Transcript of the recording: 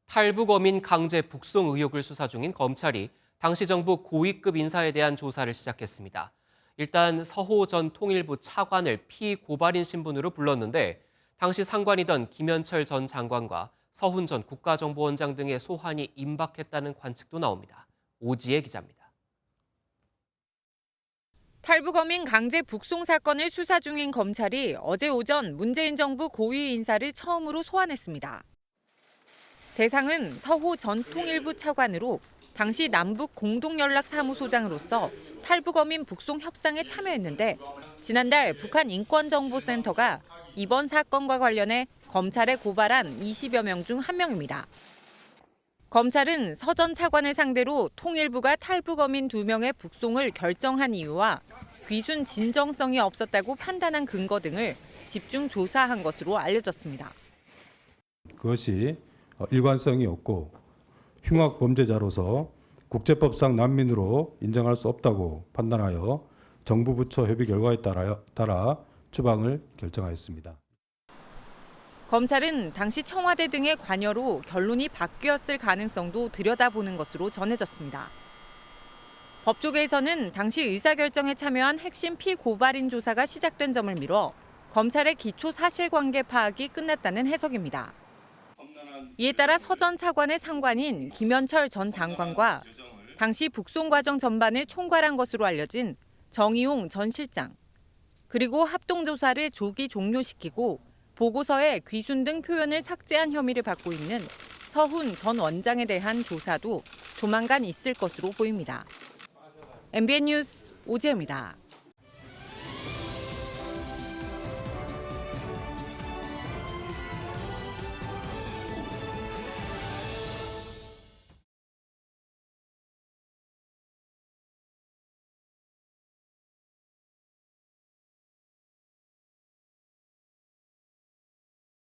탈북어민 강제 북송 의혹을 수사 중인 검찰이 당시 정부 고위급 인사에 대한 조사를 시작했습니다. 일단 서호 전 통일부 차관을 피고발인 신분으로 불렀는데 당시 상관이던 김현철 전 장관과 서훈 전 국가정보원장 등의 소환이 임박했다는 관측도 나옵니다. 오지혜 기자입니다. 탈북어민 강제 북송 사건을 수사 중인 검찰이 어제 오전 문재인 정부 고위 인사를 처음으로 소환했습니다. 대상은 서호 전 통일부 차관으로 당시 남북 공동연락사무소장으로서 탈북어민 북송 협상에 참여했는데 지난달 북한 인권정보센터가 이번 사건과 관련해 검찰에 고발한 20여 명 중 한 명입니다. 검찰은 서 전 차관을 상대로 통일부가 탈북어민 2명의 북송을 결정한 이유와 귀순 진정성이 없었다고 판단한 근거 등을 집중 조사한 것으로 알려졌습니다. 그것이 일관성이 없고 흉악 범죄자로서 국제법상 난민으로 인정할 수 없다고 판단하여 정부 부처 협의 결과에 따라 추방을 결정하였습니다. 검찰은 당시 청와대 등의 관여로 결론이 바뀌었을 가능성도 들여다보는 것으로 전해졌습니다. 법조계에서는 당시 의사결정에 참여한 핵심 피고발인 조사가 시작된 점을 미뤄 검찰의 기초 사실관계 파악이 끝났다는 해석입니다. 이에 따라 서 전 차관의 상관인 김현철 전 장관과 당시 북송 과정 전반을 총괄한 것으로 알려진 정의용 전 실장, 그리고 합동조사를 조기 종료시키고 보고서에 귀순 등 표현을 삭제한 혐의를 받고 있는 서훈 전 원장에 대한 조사도 조만간 있을 것으로 보입니다. MBN 뉴스 오지혜입니다.